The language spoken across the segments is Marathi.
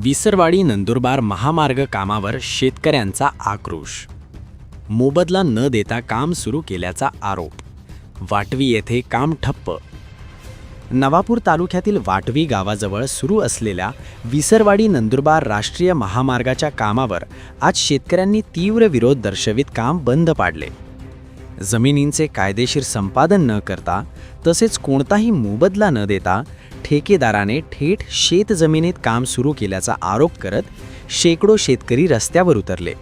विसरवाडी नंदुरबार महामार्ग कामावर शेतकऱ्यांचा आक्रोश. मोबदला न देता काम सुरू केल्याचा आरोप. वाटवी येथे काम ठप्प. नवापूर तालुक्यातील वाटवी गावाजवळ सुरू असलेल्या विसरवाडी नंदुरबार राष्ट्रीय महामार्गाच्या कामावर आज शेतकऱ्यांनी तीव्र विरोध दर्शवित काम बंद पाडले. जमिनींचे कायदेशीर संपादन न करता तसेच कोणताही मोबदला न देता ठेकेदाराने थेट शेतजमिनीत काम सुरू केल्याचा आरोप करत शेकडो शेतकरी रस्त्यावर उतरले.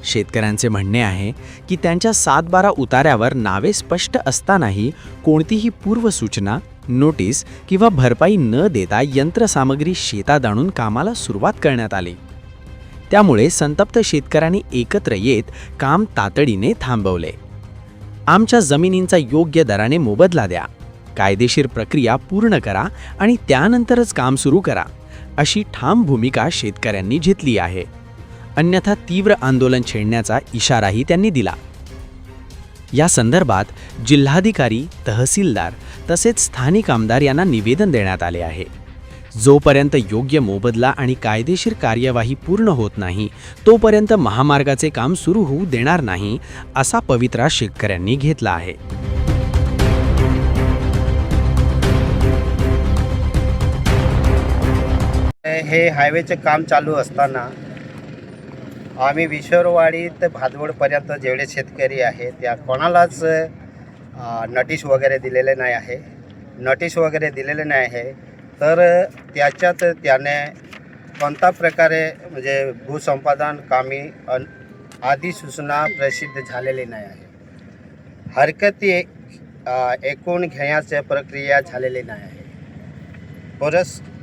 शेतकऱ्यांचे म्हणणे आहे की त्यांच्या 7/12 उतार्यावर नावे स्पष्ट असतानाही कोणतीही पूर्वसूचना, नोटीस किंवा भरपाई न देता यंत्रसामग्री शेतात आणून कामाला सुरुवात करण्यात आली. त्यामुळे संतप्त शेतकऱ्यांनी एकत्र येत काम तातडीने थांबवले. आमच्या जमिनींचा योग्य दराने मोबदला द्या, कायदेशीर प्रक्रिया पूर्ण करा आणि त्यानंतरच काम सुरू करा, अशी ठाम भूमिका शेतकऱ्यांनी घेतली आहे. अन्यथा तीव्र आंदोलन छेडण्याचा इशाराही त्यांनी दिला. या संदर्भात जिल्हाधिकारी, तहसीलदार तसेच स्थानिक आमदार यांना निवेदन देण्यात आले आहे. जोपर्यंत योग्य मोबदला आणि कायदेशीर कार्यवाही पूर्ण होत नाही तोपर्यंत महामार्गाचे काम सुरू होऊ देणार नाही, असा पवित्रा शेतकऱ्यांनी घेतला आहे. हे हायवेचे काम चालू असताना आम्ही विसरवाडी ते भादवडपर्यंत जेवढे शेतकरी आहे त्या कोणालाच नोटीस वगैरे दिलेले नाही आहे. नोटीस वगैरे दिलेले नाही आहे तर त्याच्यात त्याने कोणत्या प्रकारे म्हणजे भूसंपादन कामी अधिसूचना प्रसिद्ध झालेली नाही आहे. हरकती एकूण घेण्याची प्रक्रिया झालेली नाही आहे.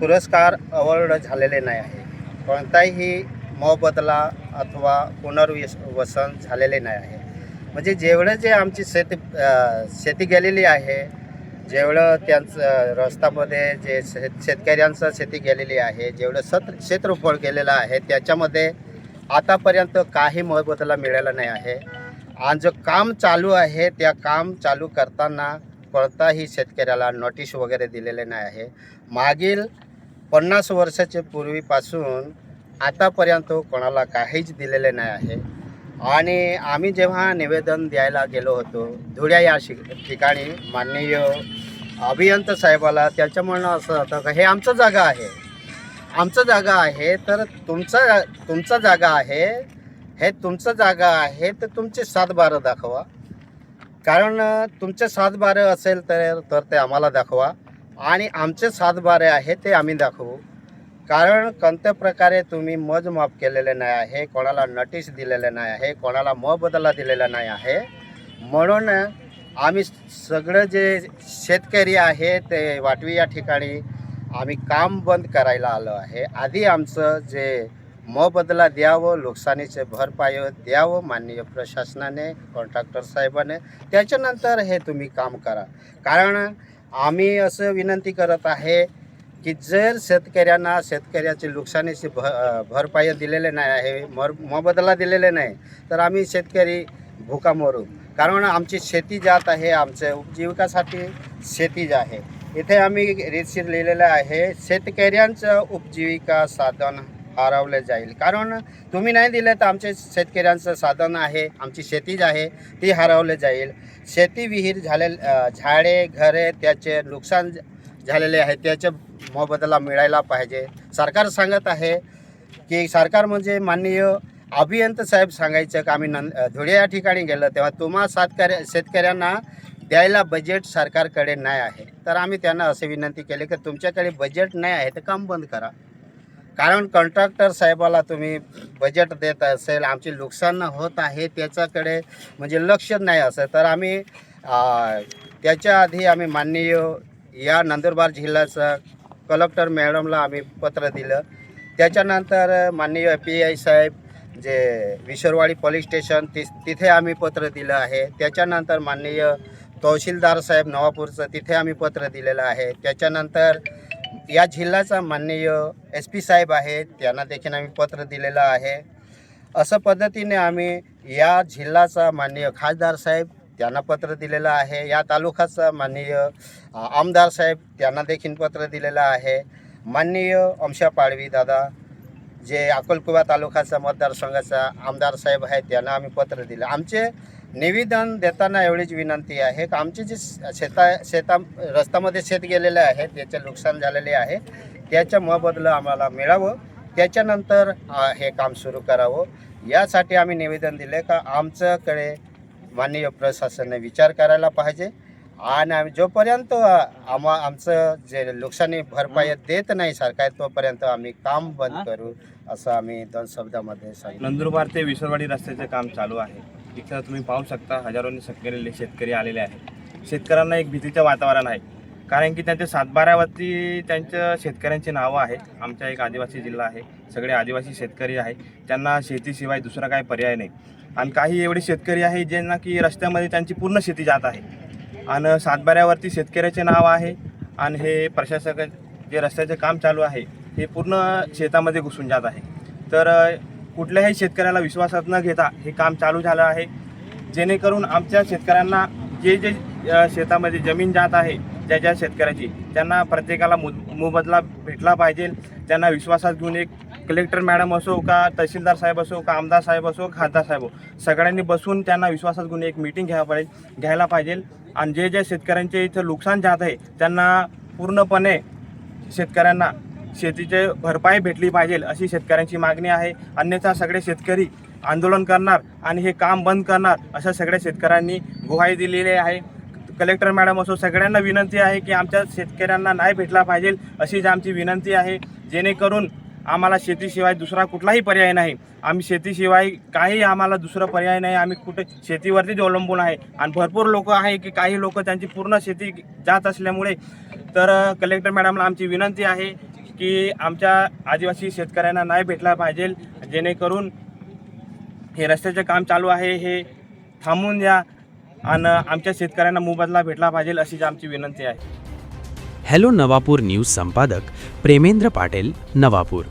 पुरस्कार अवॉर्ड झालेले नाही आहे. कोणताही मोबदला अथवा पुनर्वसन झालेले नाही आहे. म्हणजे जेवढं जे आमची शेती गेलेली आहे, जेवढं त्यांचं रस्त्यामध्ये जे शेतकऱ्यांचं शेती गेलेली आहे, जेवढं क्षेत्रफळ गेलेलं आहे त्याच्यामध्ये आतापर्यंत काही मोबदला मिळाला नाही आहे. आणि जे काम चालू आहे त्या काम चालू करताना कोणताही शेतकऱ्याला नोटीस वगैरे दिलेले नाही आहे. मागील 50 वर्षाच्या पूर्वीपासून आतापर्यंत कोणाला काहीच दिलेले नाही आहे. आणि आम्ही जेव्हा निवेदन द्यायला गेलो होतो धुळ्या या ठिकाणी माननीय अभियंता साहेबाला, त्याचं म्हणणं असं होतं की हे आमचं जागा आहे, आमचं जागा आहे, तर तुमचं जागा आहे, हे तुमचं जागा आहे तर तुमचे 7/12 दाखवा. कारण तुमचे 7/12 असेल तर ते आम्हाला दाखवा आणि आमचे 7/12 आहे ते आम्ही दाखवू. कारण कोणत्या प्रकारे तुम्ही मोजमाप केलेले नाही आहे, कोणाला नोटीस दिलेले नाही आहे, कोणाला मोबदला दिलेला नाही आहे. म्हणून आम्ही सगळं जे शेतकरी आहे ते वाटवी या ठिकाणी आम्ही काम बंद करायला आलो आहे. आधी आमचं जे मोबदला द्यावं, नुकसानीचे भरपाई द्यावं माननीय प्रशासनाने, कॉन्ट्रॅक्टर साहेबाने, त्याच्यानंतर हे तुम्ही काम करा. कारण आम्ही असं विनंती करत आहे की जर शेतकऱ्याची नुकसानीची भरपाई दिलेले नाही आहे, मोबदला दिलेले नाही तर आम्ही शेतकरी भुका मरू. कारण आमची शेती जात आहे, आमच्या उपजीविकासाठी शेती जी आहे. इथे आम्ही रीतशीर लिहिलेलं आहे, शेतकऱ्यांचं उपजीविका साधन हरवले जाईल. कारण तुम्ही नाही दिलं तर आमचे शेतकऱ्यांचं साधन आहे, आमची शेती जी आहे ती हरवले जाईल. शेती विहीर झाडे घरे त्याचे नुकसान झालेले आहे, त्याचे मोबदला मिळायला पाहिजे. सरकार सांगत आहे की सरकार म्हणजे माननीय अभियंता साहेब सांगायचं की आम्ही धुळे या ठिकाणी गेलो तेव्हा तुम्हा शेतकऱ्यांना द्यायला बजेट सरकारकडे नाही आहे. तर आम्ही त्यांना असे विनंती केली की तुमच्याकडे बजेट नाही आहे तर काम बंद करा. कारण कॉन्ट्रॅक्टर साहेबाला तुम्ही बजेट देत असेल, आमचे नुकसान होत आहे त्याच्याकडे म्हणजे लक्ष नाही असं, तर आम्ही त्याच्या आधी आम्ही माननीय या नंदुरबार जिल्ह्याचा कलेक्टर मॅडमला आम्ही पत्र दिलं. त्याच्यानंतर माननीय PI साहेब जे विसरवाडी पोलीस स्टेशन तिथे आम्ही पत्र दिलं आहे. त्याच्यानंतर माननीय तहसीलदार साहेब नवापूरचं तिथे आम्ही पत्र दिलेलं आहे. त्याच्यानंतर या जिल्ह्याचा माननीय SP साहेब आहे त्यांना देखील आम्ही पत्र दिलेलं आहे. असं पद्धतीने आम्ही या जिल्ह्याचा माननीय खासदार साहेब त्यांना पत्र दिलेलं आहे. या तालुक्याचा माननीय आमदार साहेब त्यांना देखील पत्र दिलेलं आहे. माननीय अमशा पाडवी दादा जे अकोलकुवा तालुक्याचा मतदारसंघाचा आमदार साहेब आहेत त्यांना आम्ही पत्र दिलं. आमचे निवेदन देताना एवढीच विनंती आहे की आमचे जे रस्त्यामध्ये शेत गेलेले आहे, त्याचे नुकसान झालेले आहे, त्याच्या मोबदला आम्हाला मिळावं, त्याच्यानंतर हे काम सुरू करावं. यासाठी आम्ही निवेदन दिले का आमच्याकडे माननीय प्रशासनाने विचार करायला पाहिजे आणि आम्ही जोपर्यंत आमचं जे नुकसानी भरपाई देत नाही सरकार, तोपर्यंत आम्ही काम बंद करू, असं आम्ही 2 शब्दामध्ये सांगितलं. नंदुरबार ते विसरवाडी रस्त्याचे काम चालू आहे. इथं तुम्ही पाहू शकता हजारोंनी सगळेले शेतकरी आलेले आहेत. शेतकऱ्यांना एक भीतीचं वातावरण आहे, कारण की त्यांच्या सातबाऱ्यावरती त्यांच्या शेतकऱ्यांची नावं आहेत. आमचा एक आदिवासी जिल्हा आहे, सगळे आदिवासी शेतकरी आहे, त्यांना शेतीशिवाय दुसरा काही पर्याय नाही. आणि काही एवढे शेतकरी आहे ज्यांना की रस्त्यामध्ये त्यांची पूर्ण शेती जात आहे आणि सातबाऱ्यावरती शेतकऱ्याचे नाव आहे. आणि हे प्रशासक जे रस्त्याचे काम चालू आहे हे पूर्ण शेतामध्ये घुसून जात आहे. तर कुठल्याही शेतकऱ्याला विश्वासात न घेता हे काम चालू झालं आहे, जेणेकरून आमच्या शेतकऱ्यांना जे शेतामध्ये जमीन जात आहे ज्या शेतकऱ्याची, त्यांना प्रत्येकाला मोबदला भेटला पाहिजे. त्यांना विश्वासात घेऊन एक कलेक्टर मॅडम असो का तहसीलदार साहेब असो का आमदार साहेब असो खासदार साहेब सगळ्यांनी बसून त्यांना विश्वासात घेऊन एक मीटिंग घ्यायला पाहिजे. आणि जे शेतकऱ्यांचे इथं नुकसान जात आहे त्यांना पूर्णपणे शेतकऱ्यांना शेतीचे भरपाई भेटली पाहिजे अशी शेतकऱ्यांची मागणी आहे. अन्यथा सगळे शेतकरी आंदोलन करणार आणि हे काम बंद करणार अशा सगळ्या शेतकऱ्यांनी ग्वाही दिलेली आहे. कलेक्टर मॅडम असो सगळ्यांना विनंती आहे की आमच्या शेतकऱ्यांना न्याय भेटला पाहिजे अशीच आमची विनंती आहे, जेणेकरून आम्हाला शेतीशिवाय दुसरा कुठलाही पर्याय नाही. आम्ही शेतीशिवाय काही आम्हाला दुसरा पर्याय नाही. आम्ही कुठे शेतीवरतीच अवलंबून आहे आणि भरपूर लोक आहे की काही लोक त्यांची पूर्ण शेती जात असल्यामुळे. तर कलेक्टर मॅडमला आमची विनंती आहे की आमच्या आदिवासी शेतकऱ्यांना न्याय भेटला पाहिजे, जेणेकरून हे रस्त्याचे काम चालू आहे हे थांबवून द्या आणि आमच्या शेतकऱ्यांना मोबदला भेटला पाहिजे अशीच आमची विनंती आहे. हॅलो नवापूर न्यूज संपादक प्रेमेंद्र पाटील, नवापूर.